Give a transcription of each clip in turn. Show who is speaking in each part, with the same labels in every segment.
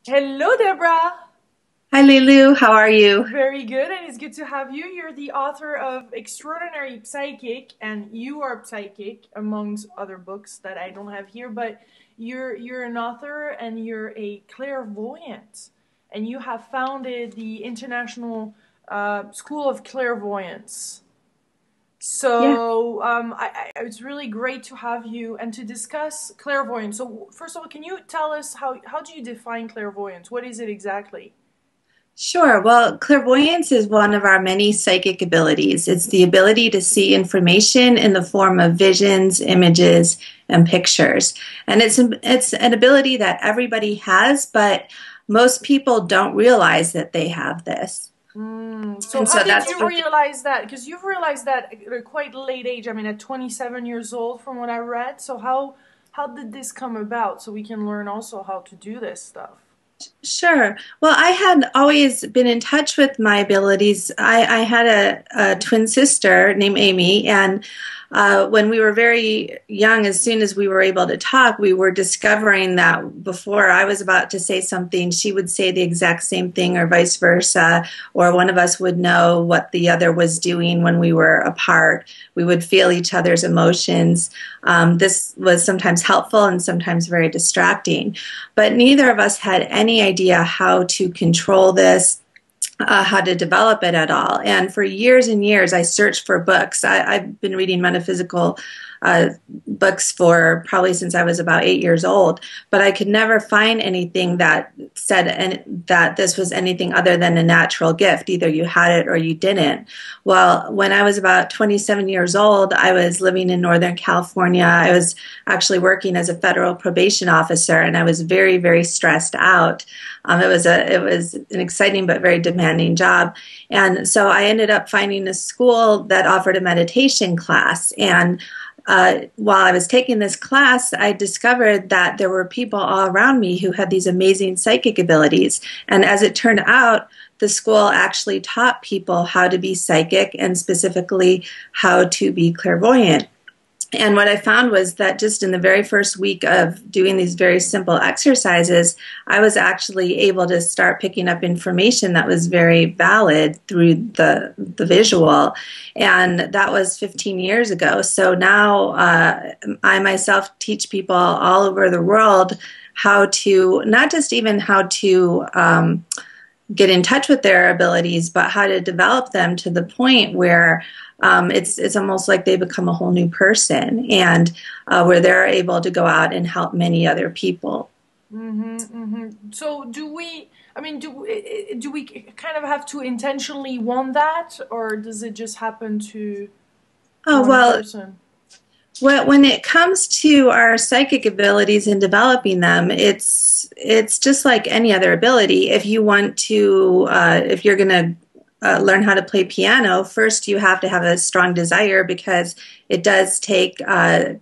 Speaker 1: Hello, Debra.
Speaker 2: Hi, Lulu. How are you?
Speaker 1: Very good, and it's good to have you. You're the author of Extraordinary Psychic, and You Are Psychic, amongst other books that I don't have here. But you're an author, and you're a clairvoyant, and you have founded the International School of Clairvoyance.
Speaker 2: Yeah,
Speaker 1: It's really great to have you and to discuss clairvoyance. So, first of all, can you tell us how do you define clairvoyance? What is it exactly?
Speaker 2: sure. Well, clairvoyance is one of our many psychic abilities. It's the ability to see information in the form of visions, images, and pictures. And it's an ability that everybody has, but most people don't realize that they have this.
Speaker 1: So
Speaker 2: And
Speaker 1: how
Speaker 2: so
Speaker 1: did
Speaker 2: that's
Speaker 1: you
Speaker 2: what
Speaker 1: realize that? Because you've realized that at a quite late age. I mean, at 27 years old, from what I read. So how did this come about? So we can learn also how to do this stuff.
Speaker 2: Sure. Well, I had always been in touch with my abilities. I had a twin sister named Amy, and when we were very young, as soon as we were able to talk, we were discovering that before I was about to say something, she would say the exact same thing, or vice versa, or one of us would know what the other was doing when we were apart. We would feel each other's emotions. This was sometimes helpful and sometimes very distracting. But neither of us had any idea how to control this, how to develop it at all. And for years and years, I searched for books. I've been reading metaphysical books for probably since I was about 8 years old, but I could never find anything that said that this was anything other than a natural gift. Either you had it or you didn't. Well, when I was about 27 years old, I was living in Northern California. I was actually working as a federal probation officer, and I was very, very stressed out. It was an exciting but very demanding job, and so I ended up finding a school that offered a meditation class. And while I was taking this class, I discovered that there were people all around me who had these amazing psychic abilities. And as it turned out, the school actually taught people how to be psychic and specifically how to be clairvoyant. And what I found was that just in the very first week of doing these very simple exercises, I was actually able to start picking up information that was very valid through the visual. And that was 15 years ago. So now I myself teach people all over the world how to, not just even how to get in touch with their abilities, but how to develop them to the point where it's almost like they become a whole new person, and where they're able to go out and help many other people.
Speaker 1: So do we? I mean, do we kind of have to intentionally want that, or does it just happen to
Speaker 2: Oh,
Speaker 1: one
Speaker 2: well,
Speaker 1: person?
Speaker 2: when it comes to our psychic abilities and developing them, it's just like any other ability. If you want to, if you're going to learn how to play piano, first you have to have a strong desire, because it does take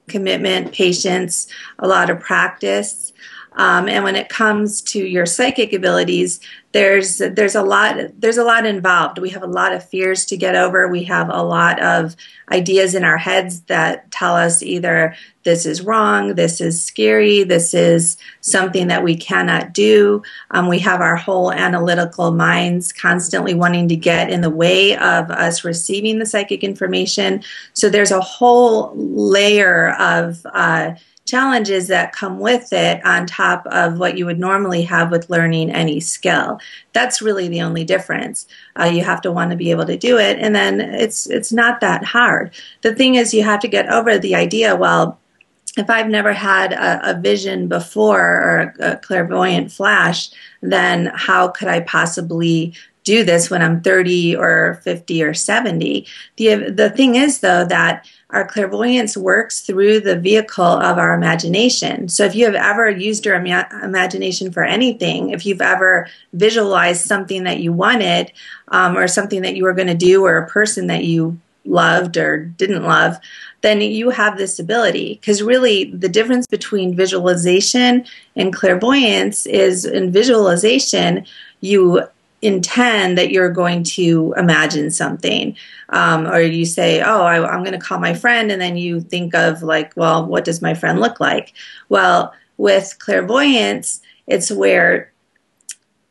Speaker 2: commitment, patience, a lot of practice. And when it comes to your psychic abilities, there's a lot involved. We have a lot of fears to get over. We have a lot of ideas in our heads that tell us either this is wrong, this is scary, this is something that we cannot do. We have our whole analytical minds constantly wanting to get in the way of us receiving the psychic information. So there's a whole layer of challenges that come with it on top of what you would normally have with learning any skill. That's really the only difference. You have to want to be able to do it, and then it's not that hard. The thing is, you have to get over the idea, well, if I've never had a vision before, or a clairvoyant flash, then how could I possibly do this when I'm 30 or 50 or 70? The thing is, though, that our clairvoyance works through the vehicle of our imagination. So if you have ever used your imagination for anything, if you've ever visualized something that you wanted, or something that you were going to do, or a person that you loved or didn't love, then you have this ability. Because really, the difference between visualization and clairvoyance is, in visualization, you intend that you're going to imagine something, or you say, oh, I'm going to call my friend, and then you think of, like, well, what does my friend look like? Well, with clairvoyance, it's where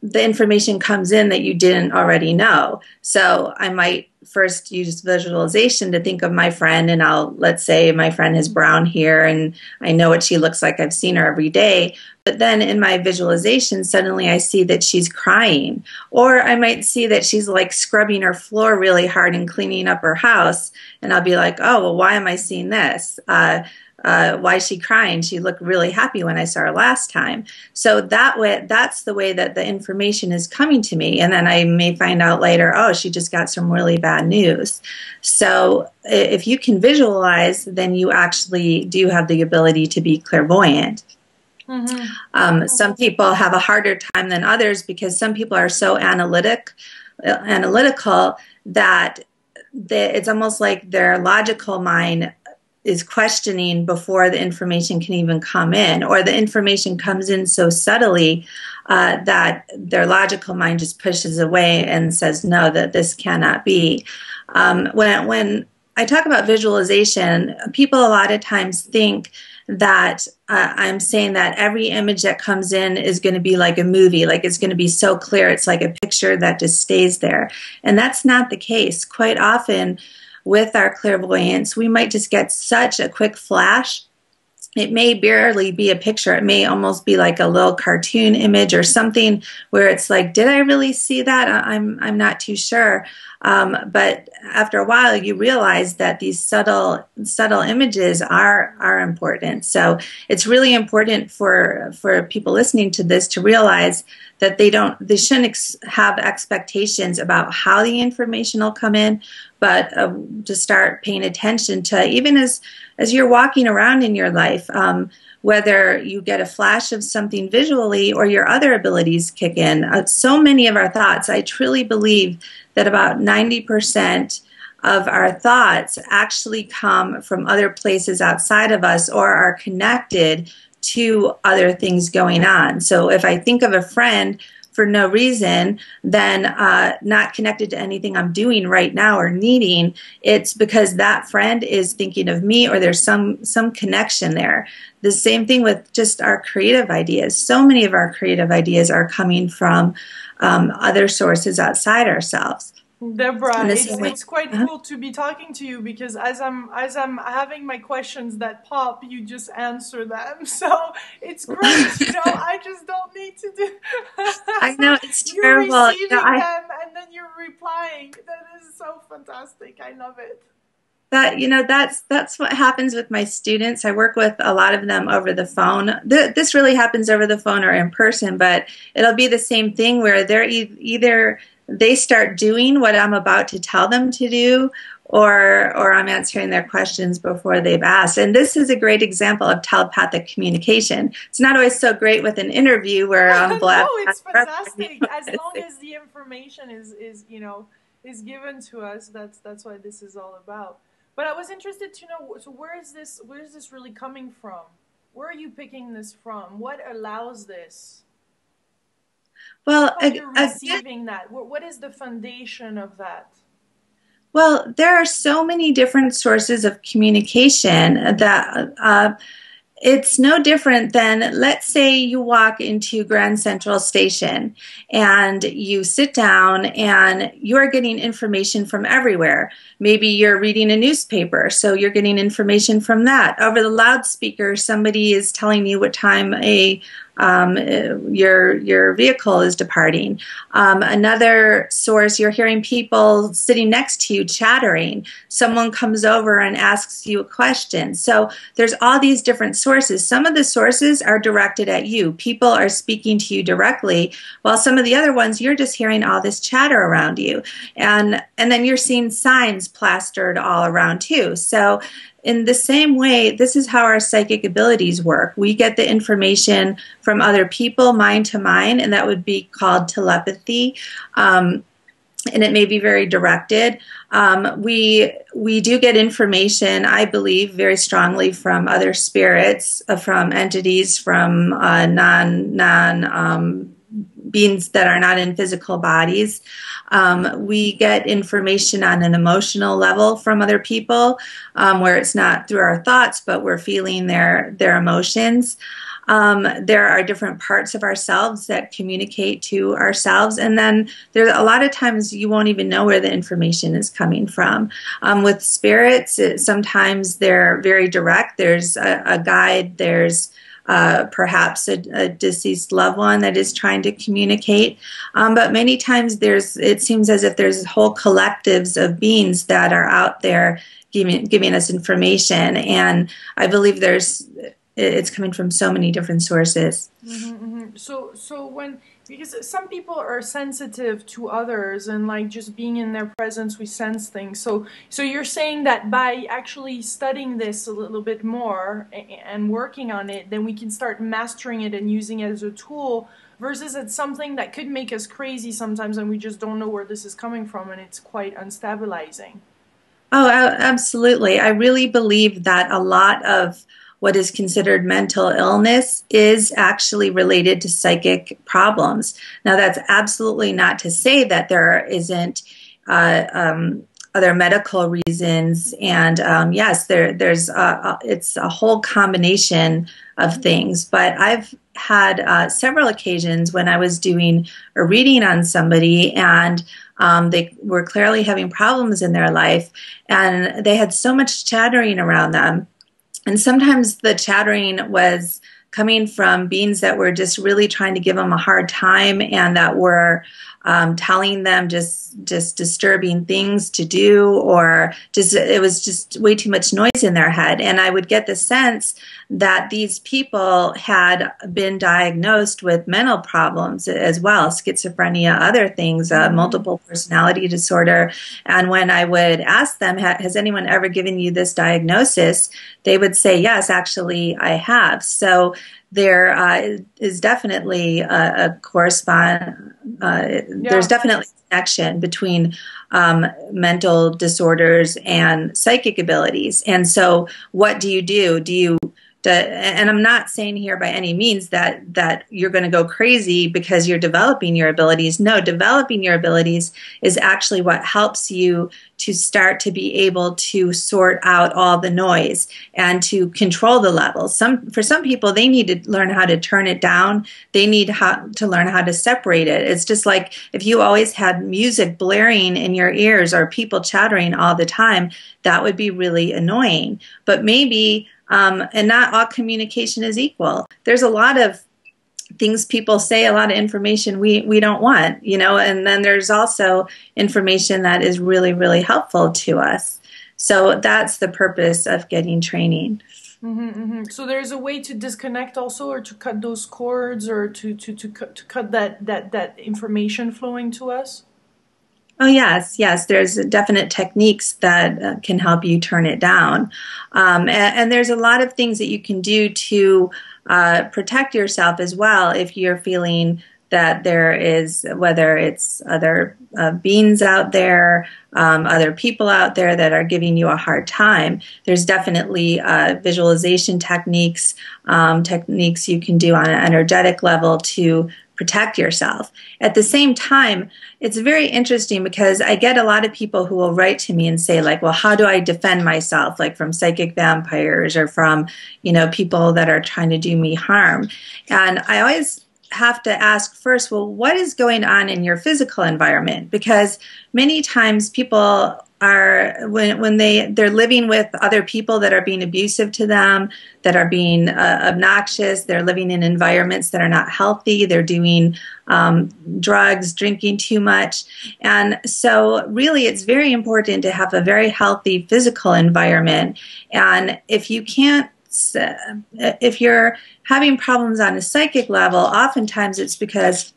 Speaker 2: the information comes in that you didn't already know. So I might first use visualization to think of my friend, and let's say my friend has brown hair and I know what she looks like. I've seen her every day. But then in my visualization, suddenly I see that she's crying. Or I might see that she's like scrubbing her floor really hard and cleaning up her house. And I'll be like, oh, well, why am I seeing this? Why is she crying? She looked really happy when I saw her last time. So that's the way that the information is coming to me. And then I may find out later, oh, she just got some really bad news. So if you can visualize, then you actually do have the ability to be clairvoyant. Mm-hmm. Some people have a harder time than others because some people are so analytical that it's almost like their logical mind is questioning before the information can even come in, or the information comes in so subtly that their logical mind just pushes away and says, no, that this cannot be. When I talk about visualization, people a lot of times think that I'm saying that every image that comes in is going to be like a movie, like it's going to be so clear, it's like a picture that just stays there. And that's not the case. Quite often with our clairvoyance, we might just get such a quick flash. It may barely be a picture. It may almost be like a little cartoon image or something where it's like, did I really see that? I'm not too sure. But after a while, you realize that these subtle images are important. So it's really important for people listening to this to realize that they shouldn't have expectations about how the information will come in, but to start paying attention to, even as you're walking around in your life, whether you get a flash of something visually or your other abilities kick in. So many of our thoughts, I truly believe that about 90% of our thoughts actually come from other places outside of us or are connected to other things going on. So if I think of a friend for no reason, then not connected to anything I'm doing right now or needing, it's because that friend is thinking of me, or there's some connection there. The same thing with just our creative ideas. So many of our creative ideas are coming from other sources outside ourselves.
Speaker 1: Debra, it's quite cool to be talking to you, because as I'm having my questions that pop, you just answer them. So it's great, I just don't need to do.
Speaker 2: I know, it's
Speaker 1: terrible. You're receiving
Speaker 2: them
Speaker 1: and then you're replying. That is so fantastic. I love it.
Speaker 2: That's what happens with my students. I work with a lot of them over the phone. This really happens over the phone or in person, but it'll be the same thing where they're either they start doing what I'm about to tell them to do, or I'm answering their questions before they've asked. And this is a great example of telepathic communication. It's not always so great with an interview where I'm
Speaker 1: no, it's fantastic. As long as the information is given to us, that's what this is all about. But I was interested to know, so where is this really coming from? Where are you picking this from? What allows this?
Speaker 2: Well,
Speaker 1: you're receiving that. What is the foundation of that?
Speaker 2: Well, there are so many different sources of communication that it's no different than, let's say you walk into Grand Central Station and you sit down and you're getting information from everywhere. Maybe you're reading a newspaper, so you're getting information from that. Over the loudspeaker, somebody is telling you what time your vehicle is departing. Another source, you're hearing people sitting next to you chattering. Someone comes over and asks you a question. So there's all these different sources. Some of the sources are directed at you. People are speaking to you directly, while some of the other ones, you're just hearing all this chatter around you. And then you're seeing signs plastered all around too. So in the same way, this is how our psychic abilities work. We get the information from other people, mind to mind, and that would be called telepathy. And it may be very directed. We do get information, I believe, very strongly from other spirits, from entities, from non beings that are not in physical bodies. We get information on an emotional level from other people, where it's not through our thoughts, but we're feeling their emotions. There are different parts of ourselves that communicate to ourselves. And then there's a lot of times you won't even know where the information is coming from. With spirits, sometimes they're very direct. There's a guide, there's perhaps a deceased loved one that is trying to communicate. But many times it seems as if there's whole collectives of beings that are out there giving us information. And I believe it's coming from so many different sources.
Speaker 1: So because some people are sensitive to others, and like just being in their presence, we sense things. So you're saying that by actually studying this a little bit more and working on it, then we can start mastering it and using it as a tool, versus it's something that could make us crazy sometimes, and we just don't know where this is coming from, and it's quite unstabilizing.
Speaker 2: Oh, absolutely. I really believe that a lot of what is considered mental illness is actually related to psychic problems. Now, that's absolutely not to say that there isn't other medical reasons. And yes, it's a whole combination of things. But I've had several occasions when I was doing a reading on somebody, and they were clearly having problems in their life, and they had so much chattering around them. And sometimes the chattering was coming from beings that were just really trying to give them a hard time, and that were telling them just disturbing things to do, or it was just way too much noise in their head. And I would get the sense that these people had been diagnosed with mental problems as well, schizophrenia, other things, multiple personality disorder. And when I would ask them, has anyone ever given you this diagnosis? They would say, yes, actually, I have. So there is definitely a correspond. There's definitely a connection between mental disorders and psychic abilities. And so, what do you do? And I'm not saying here by any means that you're going to go crazy because you're developing your abilities. No, developing your abilities is actually what helps you to start to be able to sort out all the noise and to control the levels. For some people, they need to learn how to turn it down. They need to learn how to separate it. It's just like if you always had music blaring in your ears or people chattering all the time, that would be really annoying. But maybe and not all communication is equal. There's a lot of things people say, a lot of information we don't want, and then there's also information that is really, really helpful to us. So that's the purpose of getting training.
Speaker 1: So there's a way to disconnect also, or to cut those cords, or to cut that information flowing to us?
Speaker 2: Oh, yes. There's definite techniques that can help you turn it down. And there's a lot of things that you can do to protect yourself as well if you're feeling that there is, whether it's other beings out there, other people out there that are giving you a hard time. There's definitely visualization techniques you can do on an energetic level to protect yourself. At the same time, it's very interesting because I get a lot of people who will write to me and say, like, well, how do I defend myself, like from psychic vampires or from, people that are trying to do me harm? And I always have to ask first, well, what is going on in your physical environment? Because many times people are, when they're living with other people that are being abusive to them, that are being obnoxious, they're living in environments that are not healthy, they're doing drugs, drinking too much. And so really it's very important to have a very healthy physical environment. And if you're having problems on a psychic level, oftentimes it's because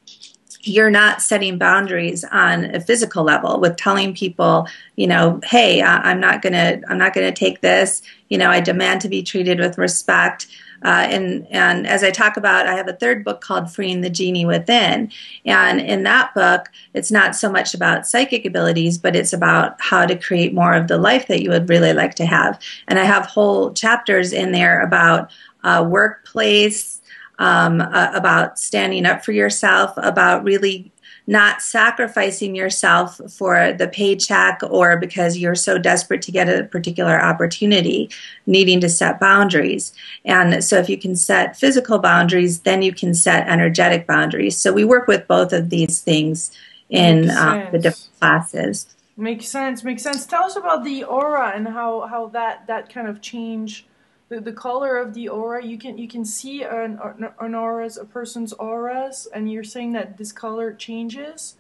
Speaker 2: you're not setting boundaries on a physical level with telling people, hey, I'm not gonna take this. I demand to be treated with respect. And as I talk about, I have a third book called Freeing the Genie Within. And in that book, it's not so much about psychic abilities, but it's about how to create more of the life that you would really like to have. And I have whole chapters in there about workplace, about standing up for yourself, about really not sacrificing yourself for the paycheck or because you're so desperate to get a particular opportunity, needing to set boundaries. And so if you can set physical boundaries, then you can set energetic boundaries. So we work with both of these things in the different classes.
Speaker 1: Makes sense. Makes sense. Tell us about the aura and how that kind of change the color of the aura. You can see an aura's, a person's auras, and you're saying that this color changes.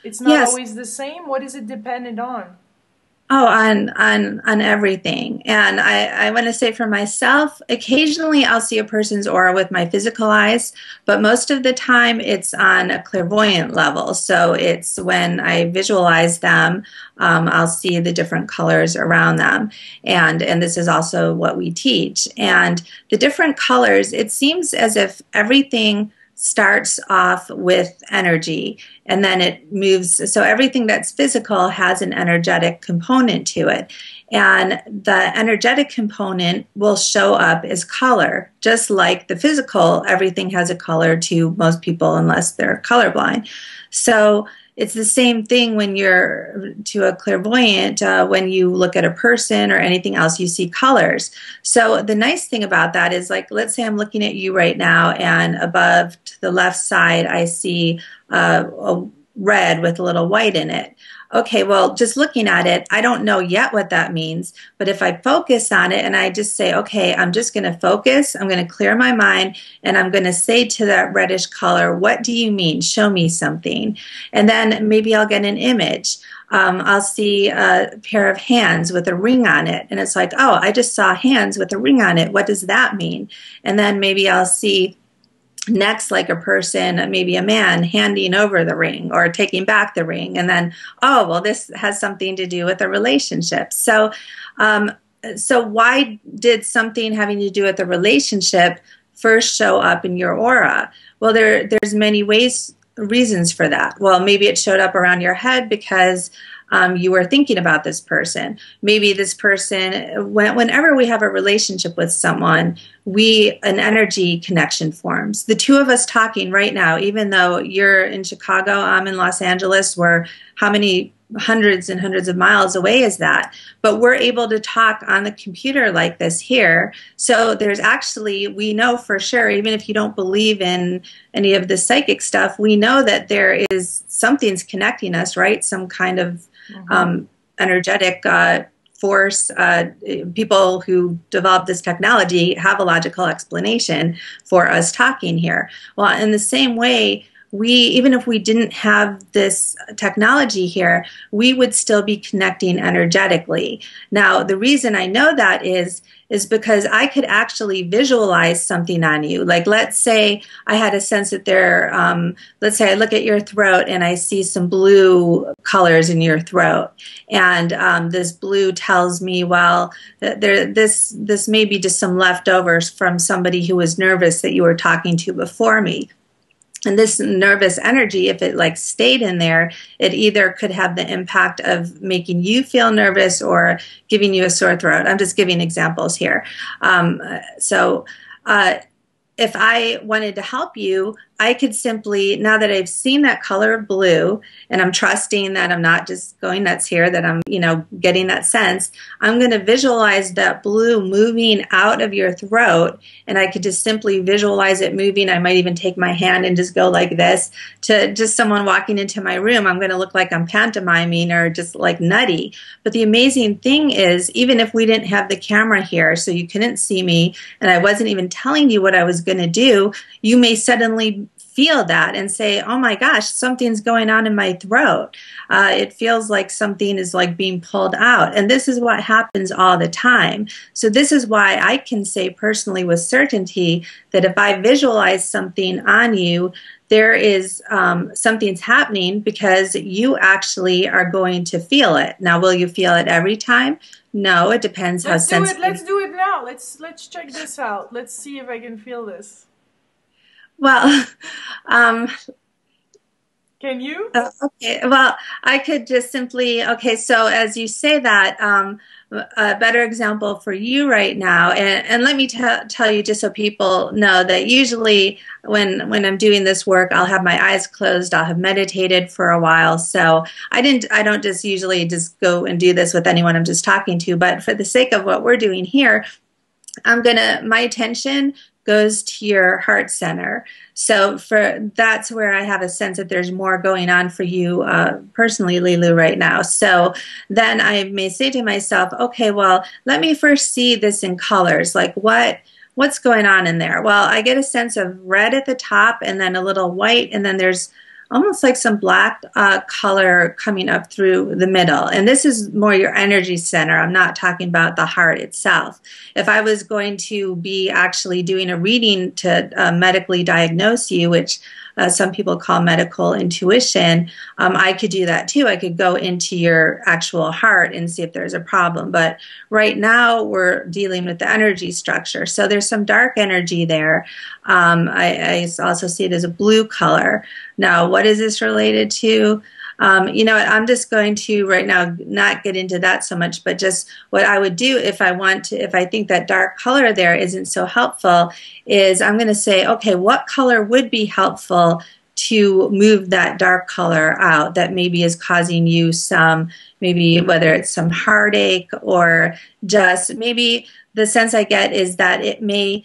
Speaker 1: It's not always the same. What is it dependent on?
Speaker 2: Oh, on everything. And I want to say for myself, occasionally I'll see a person's aura with my physical eyes, but most of the time it's on a clairvoyant level. So it's when I visualize them, I'll see the different colors around them. And this is also what we teach. And the different colors, it seems as if everything starts off with energy and then it moves. So everything that's physical has an energetic component to it. And the energetic component will show up as color, just like the physical, everything has a color to most people unless they're colorblind. So it's the same thing when you're to a clairvoyant, when you look at a person or anything else, you see colors. So the nice thing about that is, like, let's say I'm looking at you right now and above to the left side, I see a red with a little white in it. Okay, well, just looking at it, I don't know yet what that means, but if I focus on it and I just say, okay, I'm just going to focus, I'm going to clear my mind, and I'm going to say to that reddish color, what do you mean? Show me something. And then maybe I'll get an image. I'll see a pair of hands with a ring on it, and it's like, oh, I just saw hands with a ring on it. What does that mean? And then maybe I'll see next, like a person, maybe a man, handing over the ring or taking back the ring. And then, oh, well, this has something to do with a relationship. So why did something having to do with a relationship first show up in your aura? Well, there's many reasons for that. Well, maybe it showed up around your head because you were thinking about this person. Maybe this person, whenever we have a relationship with someone, an energy connection forms. The two of us talking right now, even though you're in Chicago, I'm in Los Angeles, we're how many hundreds and hundreds of miles away is that? But we're able to talk on the computer like this here. So there's actually, we know for sure, even if you don't believe in any of the psychic stuff, we know that there is something's connecting us, right? Some kind of energetic force. People who developed this technology have a logical explanation for us talking here. Well, in the same way, even if we didn't have this technology here, we would still be connecting energetically. Now, the reason I know that is because I could actually visualize something on you. Like, let's say I had a sense that let's say I look at your throat and I see some blue colors in your throat. And this blue tells me, well, this may be just some leftovers from somebody who was nervous that you were talking to before me. And this nervous energy, if it stayed in there, it either could have the impact of making you feel nervous or giving you a sore throat. I'm just giving examples here. If I wanted to help you, I could simply, now that I've seen that color of blue, and I'm trusting that I'm not just going nuts here, that I'm, getting that sense, I'm going to visualize that blue moving out of your throat, and I could just simply visualize it moving. I might even take my hand and just go like this to just someone walking into my room. I'm going to look like I'm pantomiming or just like nutty. But the amazing thing is, even if we didn't have the camera here, so you couldn't see me, and I wasn't even telling you what I was going to do, you may suddenly feel that and say, oh my gosh, something's going on in my throat. It feels like something is being pulled out. And this is what happens all the time. So this is why I can say personally with certainty that if I visualize something on you, there is something's happening because you actually are going to feel it. Now, will you feel it every time? No, it depends how sensitive.
Speaker 1: Let's do it now. Let's check this out. Let's see if I can feel this.
Speaker 2: Well,
Speaker 1: Can Can you?
Speaker 2: Okay, well, I could just simply, okay, so as you say that, a better example for you right now, and let me tell you just so people know that usually when I'm doing this work, I'll have my eyes closed, I'll have meditated for a while, so I don't just usually just go and do this with anyone I'm just talking to, but for the sake of what we're doing here, my attention goes to your heart center. So that's where I have a sense that there's more going on for you personally, Lulu, right now. So then I may say to myself, okay, well, let me first see this in colors. Like what's going on in there? Well, I get a sense of red at the top and then a little white, and then there's almost like some black color coming up through the middle. And this is more your energy center. I'm not talking about the heart itself. If I was going to be actually doing a reading to medically diagnose you, which some people call medical intuition, I could do that too. I could go into your actual heart and see if there's a problem. But right now we're dealing with the energy structure. So there's some dark energy there. I also see it as a blue color. Now, what is this related to? You know, I'm just going to right now not get into that so much, but just what I would do if I think that dark color there isn't so helpful, is I'm going to say, okay, what color would be helpful to move that dark color out that maybe is causing you some, maybe whether it's some heartache or just maybe the sense I get is that it may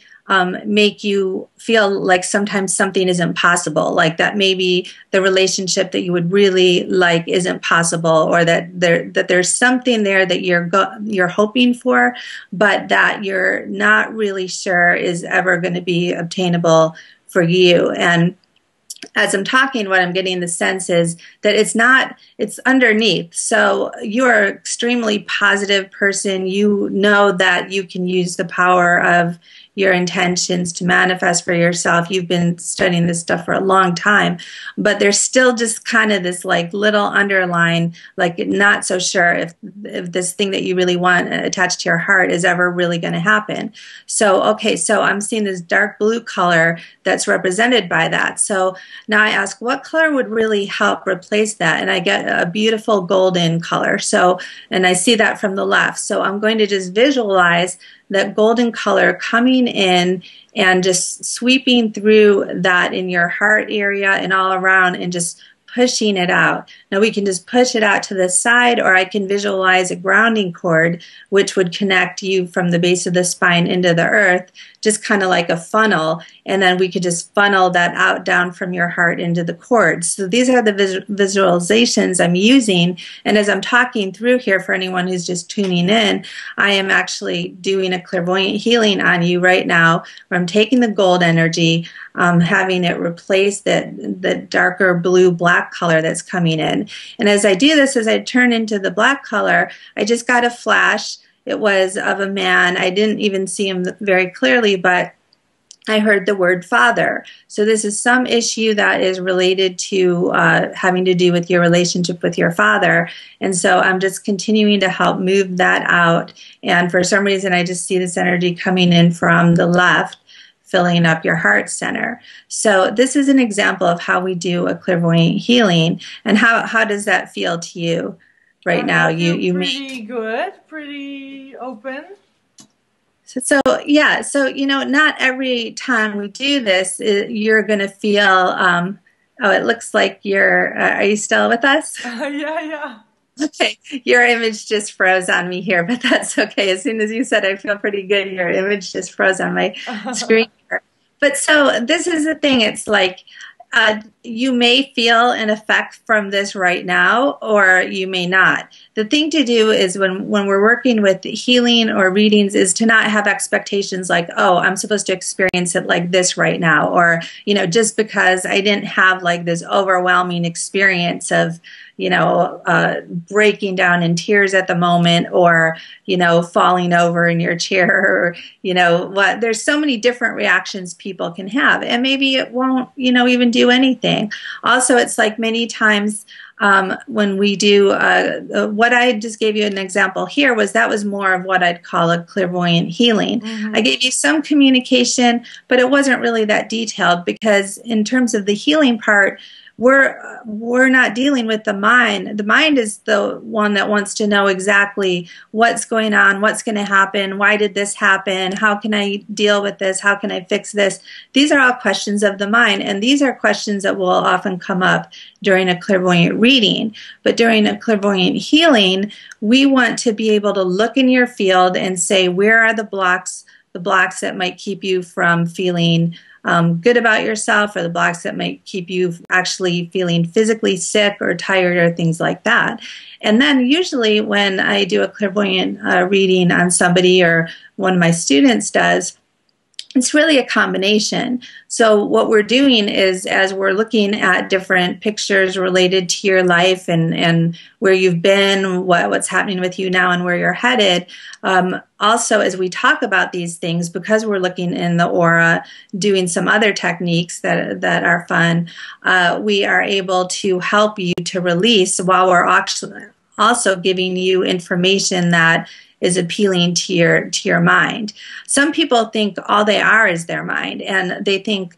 Speaker 2: make you feel like sometimes something isn't possible, like that maybe the relationship that you would really like isn't possible, or that there's something there that you're hoping for, but that you're not really sure is ever going to be obtainable for you. And as I'm talking, what I'm getting the sense is that it's underneath. So you're an extremely positive person. You know that you can use the power of your intentions to manifest for yourself. You've been studying this stuff for a long time, but there's still just kind of this like little underline, like not so sure if this thing that you really want attached to your heart is ever really going to happen. So, okay, so I'm seeing this dark blue color that's represented by that. So now I ask, what color would really help replace that? And I get a beautiful golden color. So, and I see that from the left. So I'm going to just visualize that golden color coming in and just sweeping through that in your heart area and all around and just pushing it out. Now we can just push it out to the side, or I can visualize a grounding cord which would connect you from the base of the spine into the earth, just kind of like a funnel, and then we could just funnel that out down from your heart into the cord. So these are the visualizations I'm using, and as I'm talking through here for anyone who's just tuning in, I am actually doing a clairvoyant healing on you right now, where I'm taking the gold energy, having it replace the darker blue black color that's coming in. And as I do this, as I turn into the black color, I just got a flash. It was of a man. I didn't even see him very clearly, but I heard the word father. So this is some issue that is related to having to do with your relationship with your father. And so I'm just continuing to help move that out. And for some reason, I just see this energy coming in from the left, filling up your heart center. So this is an example of how we do a clairvoyant healing. And how does that feel to you right now? You
Speaker 1: pretty good, pretty open.
Speaker 2: So yeah, so you know, not every time we do this, you're going to feel. Oh, it looks like you're. Are you still with us?
Speaker 1: Yeah. Okay,
Speaker 2: your image just froze on me here, but that's okay. As soon as you said I feel pretty good, your image just froze on my screen here. But so this is the thing. It's like you may feel an effect from this right now, or you may not. The thing to do is when we're working with healing or readings is to not have expectations like, oh, I'm supposed to experience it like this right now, or, you know, just because I didn't have like this overwhelming experience of, you know, breaking down in tears at the moment, or, you know, falling over in your chair, or, you know, what, there's so many different reactions people can have, and maybe it won't, you know, even do anything. Also, it's like many times when we do, what I just gave you an example here that was more of what I'd call a clairvoyant healing. Mm-hmm. I gave you some communication, but it wasn't really that detailed, because in terms of the healing part, we're not dealing with the mind. The mind is the one that wants to know exactly what's going on, what's going to happen, why did this happen, how can I deal with this, how can I fix this. These are all questions of the mind, and these are questions that will often come up during a clairvoyant reading. But during a clairvoyant healing, we want to be able to look in your field and say, where are the blocks that might keep you from feeling good about yourself, or the blocks that might keep you actually feeling physically sick or tired or things like that. And then usually when I do a clairvoyant reading on somebody, or one of my students does, it's really a combination. So what we're doing is, as we're looking at different pictures related to your life and where you've been, what's happening with you now and where you're headed, also as we talk about these things, because we're looking in the aura, doing some other techniques that are fun, we are able to help you to release while we're actually also giving you information that is appealing to your mind. Some people think all they are is their mind, and they think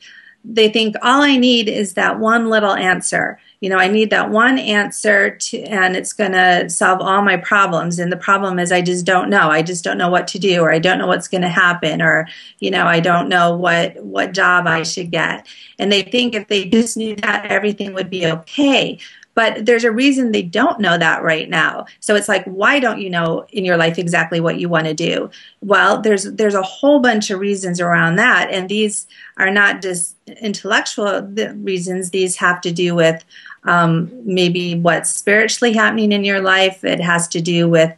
Speaker 2: all I need is that one little answer. You know, I need that one answer and it's going to solve all my problems. And the problem is I just don't know. I just don't know what to do, or I don't know what's going to happen, or, you know, I don't know what job I should get. And they think if they just knew that, everything would be okay. But there's a reason they don't know that right now. So it's like, why don't you know in your life exactly what you want to do? Well, there's a whole bunch of reasons around that. And these are not just intellectual reasons. These have to do with maybe what's spiritually happening in your life. It has to do with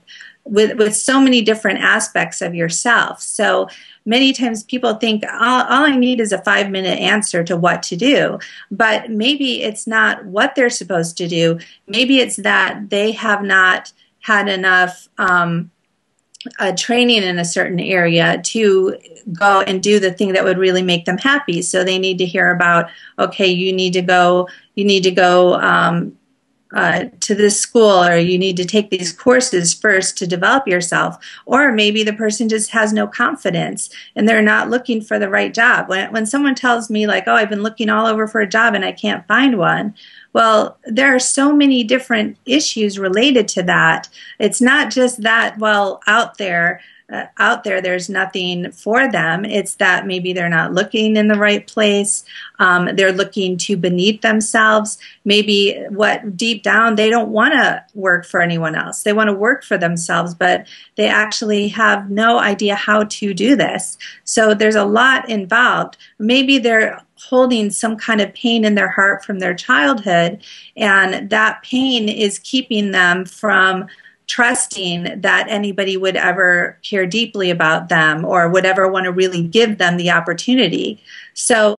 Speaker 2: so many different aspects of yourself. So many times people think all I need is a 5-minute answer to what to do, but maybe it's not what they're supposed to do. Maybe it's that they have not had enough training in a certain area to go and do the thing that would really make them happy. So they need to hear about, okay, you need to go to this school, or you need to take these courses first to develop yourself. Or maybe the person just has no confidence and they're not looking for the right job. When someone tells me like, oh, I've been looking all over for a job and I can't find one, well, there are so many different issues related to that. It's not just that, well, out there there's nothing for them. It's that maybe they're not looking in the right place. They're looking too beneath themselves. Maybe deep down they don't want to work for anyone else. They want to work for themselves, but they actually have no idea how to do this. So there's a lot involved. Maybe they're holding some kind of pain in their heart from their childhood, and that pain is keeping them from trusting that anybody would ever care deeply about them or would ever want to really give them the opportunity. So